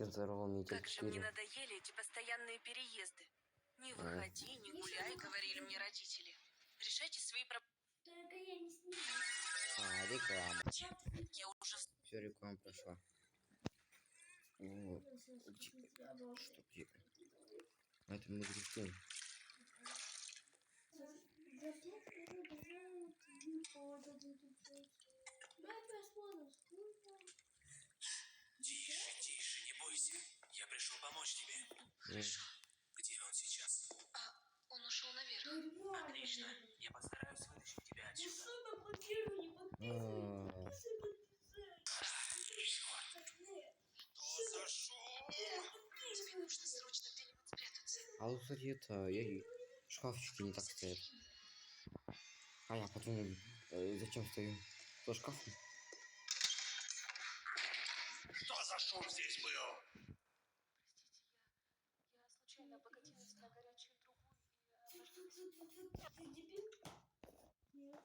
взорвал метель Как же мне 4. надоели эти постоянные переезды. Не выходи, не гуляй, говорили мне родители. Решайте свои проблемы. Только я не сниму. Реклама. Я уже Все, реклама прошла. Вот. Что где? Это мы дрифтим. Тише, тише, не бойся. Я пришел помочь тебе. Хорошо. Где он сейчас? Он ушел наверх. Отлично. Я постараюсь вытащить тебя отсюда. Что за шум? Тебе нужно срочно где-нибудь спрятаться. А вот, кстати, это шкафчики не так стоят. А я подумал, зачем стою за шкафом? Что за шум здесь был? Простите, я случайно обогатилась на горячую трубу и Нет.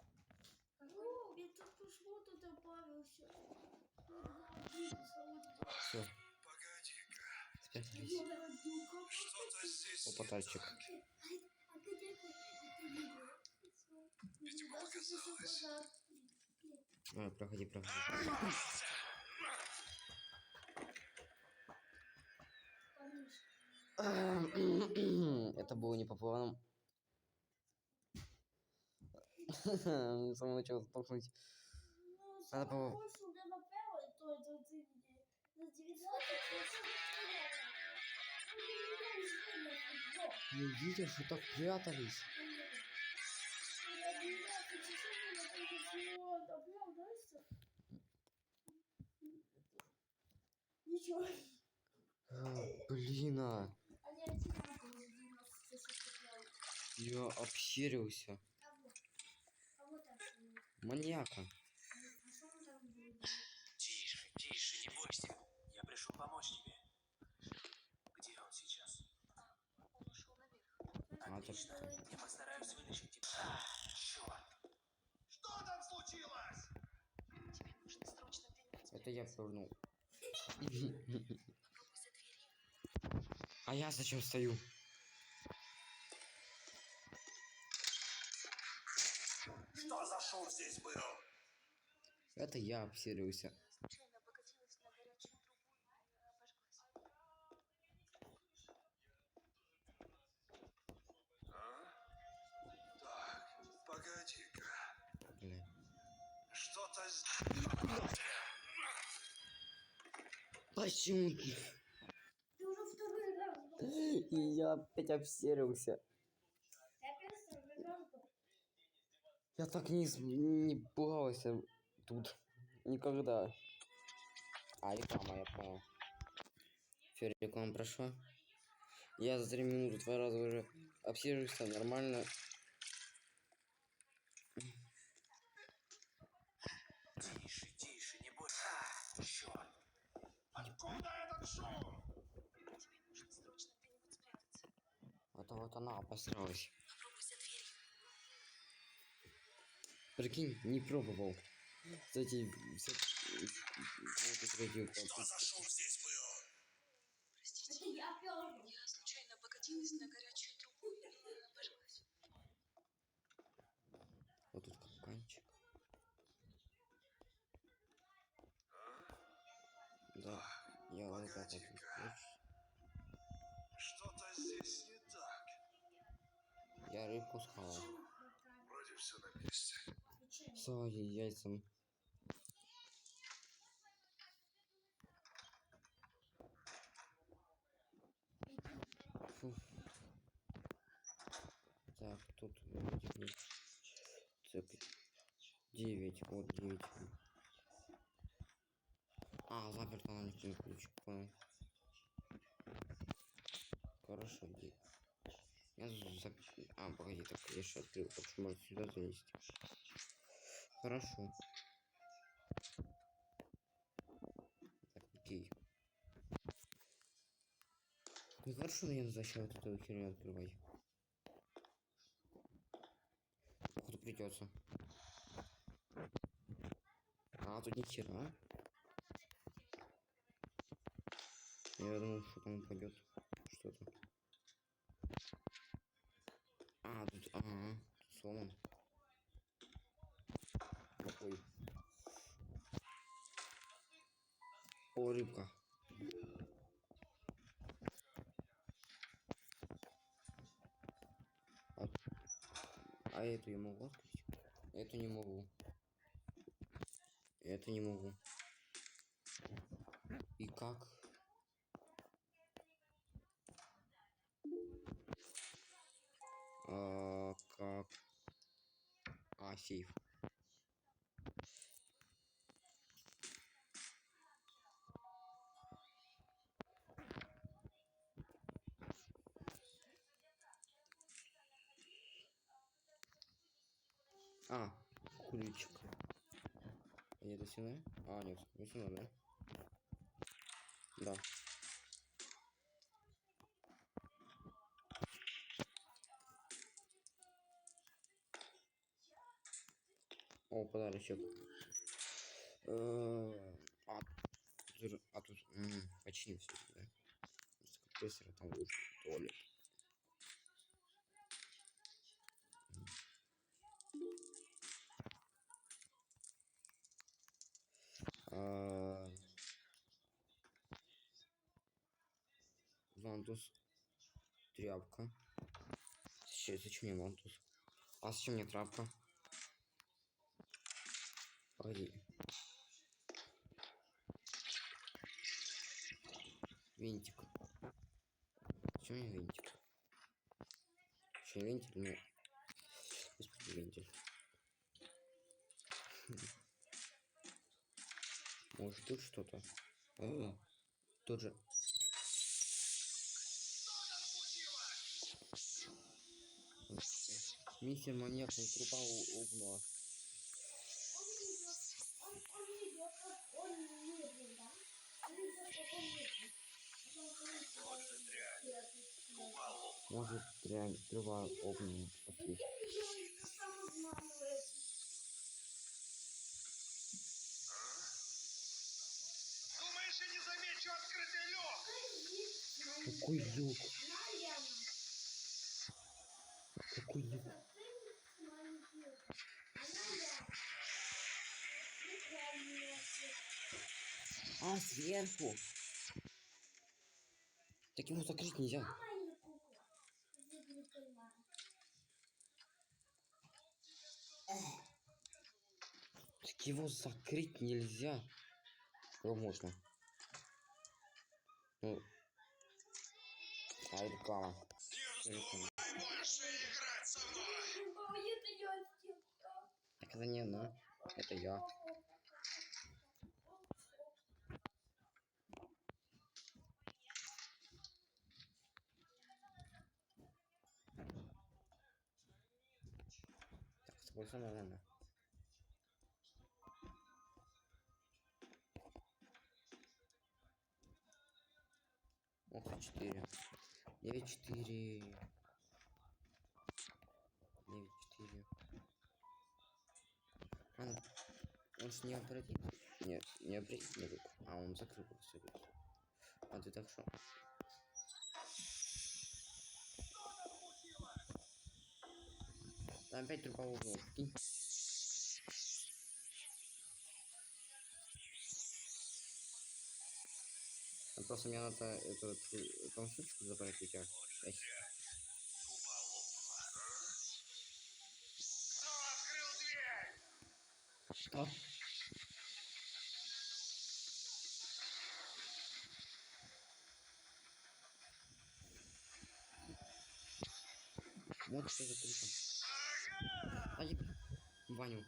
О, мне только что-то добавился. Все, Погоди-ка. спрятались. Что-то здесь не Опатальчик. так. Видимо, показалось. Проходи, проходи. Это было не по плану. С самого начала столкнуть. Надо было... Не видишь, что так прятались. Ничего. Блин, я обсерился. Маньяка. Тише, тише, не бойся. Я пришел помочь тебе. Где он сейчас? он ушел наверх. Отлично. Я постараюсь вытащить тебя. Черт. Что там случилось? Тебе нужно срочно где-нибудь Это я спрятаться. повернул. Попробуй за дверью. А я зачем стою? Что за шум здесь был? Это я обсерился. Я случайно обогатилась на горячую трубу и обожглась. Так, погоди-ка. Блин. Что-то... Почему? Ты уже второй раз. И я опять обсерился. Я опять второй раз. Я так не пугался тут. Никогда. Реклама, я понял. Все, реклама прошла. Я за 3 минуты 2 раза уже обсиживался, нормально. Тише, тише, не бойся. Черт. Откуда этот шум? Тебе нужно срочно где-нибудь спрятаться. А то вот она обосралась. Попробуй за дверью. Прикинь, не пробовал. Кстати, все... Что за шум здесь был? Простите, Это я первый. я случайно обогатилась на горячую трубу и обожглась. Вот тут капканчик. Да, я вот так вот. Что-то здесь не так. Я рыбку схавал. Вроде все на месте. С яйцем. Фу. Так, тут 9, вот 9. Заперто на легкий ключ, понял. Хорошо, 9. Погоди, так я еще открыл, так что может сюда залезть. Хорошо. Так, окей. Ну хорошо, но я зачем вот эту херню открывать? Походу придется. Тут ни хера. Я Я думал, что там упадет что-то. А, тут, тут сломан. Ой. О, рыбка. А эту я могу открыть? Эту не могу. Это не могу. И как? Как? А, сейф. А, ключик. И это сюда? А, нет, не сюда, да? Да. О, подарочек. Тут почти все, да? Просто как быстро там лучше туалет. Вантус. Тряпка. Зачем мне вантус? А зачем мне тряпка? Погоди. Винтик. Зачем мне винтик? Что, вентиль? Ну, господи, вентиль. Может тут что-то? Тут же. Мистер маньяк, он трупа убнула. Он не идет, он не идет, да? Он идет, как он идет. Вот же дрянь. Упал. Может, трава обнула. Окей. Думаешь, я не замечу открытый люк? Какой люк? Какой люк? А, сверху. Так его закрыть нельзя. Так его закрыть нельзя. Его можно. Ну. А, реклама. Не вздумай больше играть со мной. Так это не она. Это я. Так, с тобой все нормально. Ох, 4. 9-4. 9-4. Он ж не обратит. Нет, не обратит на руку. А, он закрыл просто руку. А ты так что? Там опять трупа угнул. Прикинь. А просто мне надо эту там сучку забрать у тебя. Кто открыл дверь? Что? Вот что закрыто. Ай, Ваню.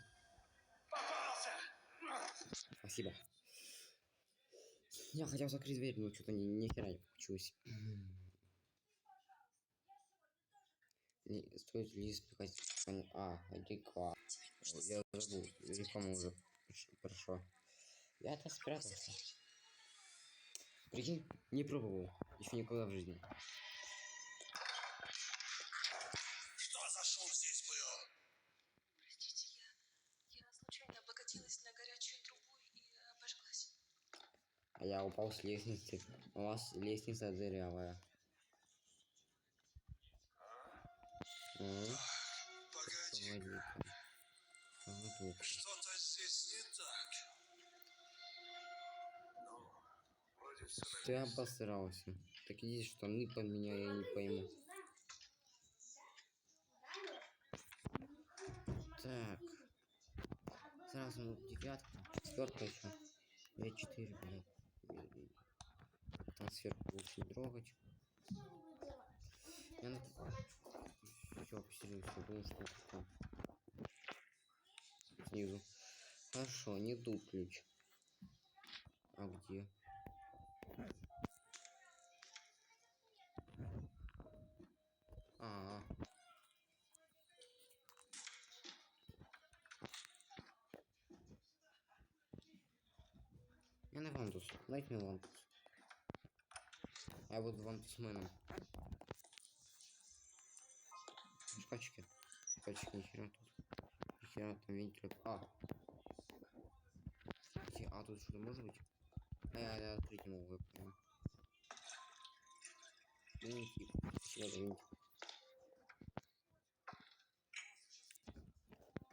Попался! Спасибо. Я хотел закрыть дверь, но что-то ни хера не получилось. Стоит ли испекать? А, реклама. Я забыл. Реклама уже прошла. Я-то спрятался. Прикинь, не пробовал. Еще никогда в жизни. Что за шум здесь был? Простите, я случайно облокотилась на горячую трубу и обожглась. А я упал. упал с лестницы. У вас лестница дырявая. Погоди-ка. Погоди-ка. Что-то здесь не так. Ну, вроде все Ты обосрался. Так иди штаны поменяй, я не пойму. Так. Сразу ну, девятка. Четвертка еще. Я 4, блядь. Трансфер лучше не трогать. Я на... Все, посерьезно, думаю, что это там. Снизу. Хорошо, не тут ключ. А где? А, я на вантус. Дайте мне вантус. Я буду вантусменом. Шкафчики. Шкафчики, нихера тут. Нихера там вентиль. А тут что-то может быть? Я открыть не могу, я понял. Винтик. Спасибо за винтик.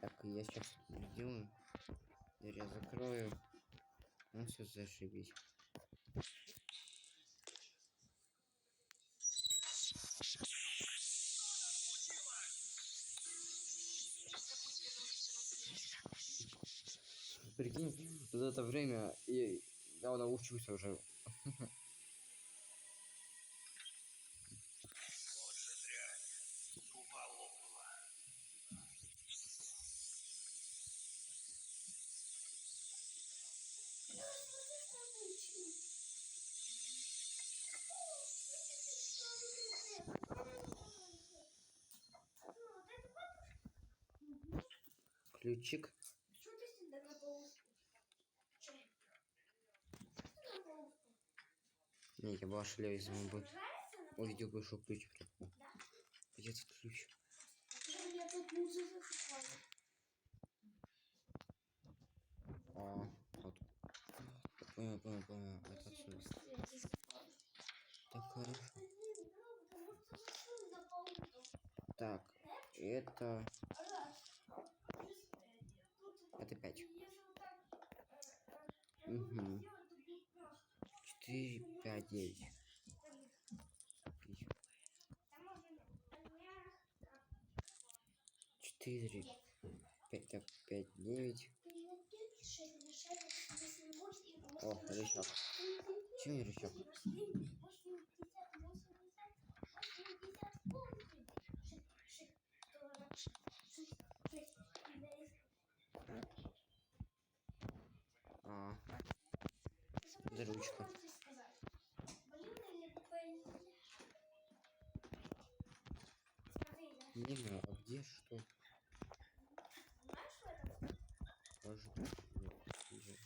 Так, я сейчас сделаю. Дверь я закрою. Ну все, зашибись. Прикинь, за это время я научился уже. Вот же дрянь. Труба лопнула. Ключик. Что ты всегда на полу спишь? На полу спишь? Не, я бы ошалел, если бы Нравится на полу? увидел бы, что ключ припал. Где этот ключ? Я тут музыку засыпала. Вот. Понял. Это отсюда. Так, хорошо. Так, это 5. Угу. 4, 5, 9. 4, 5, так, 5, 9. О, рычаг. Чего не рычаг? За ручка. Не знаю, а где что? Может быть, где?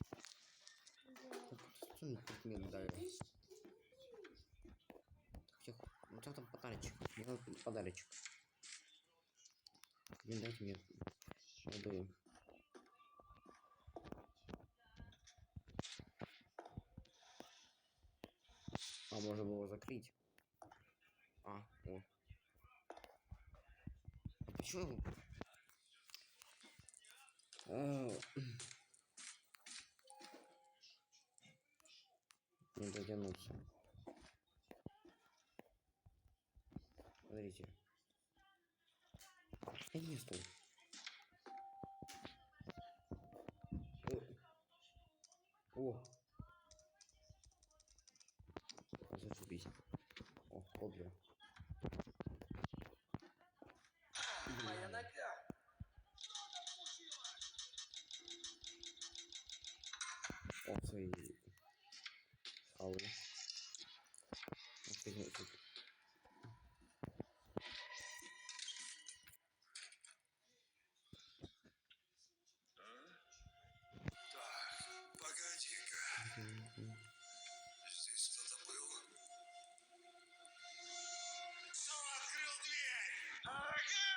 Так, что мне предмет дали? Ну там подарочек. Мне надо подарочек. Не дайте мне. Отдаю. А можно было закрыть. О. А почему? Не дотянуться. Смотрите. Я не стол. О. Зашибись. О, хобби. Моя нога. О, свои шкалы. Так, погоди-ка. Здесь кто-то был. Кто открыл дверь? Ага!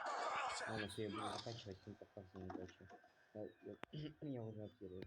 Попался! Ладно, все, я буду заканчивать, не показываю удачи. Я уже актирую.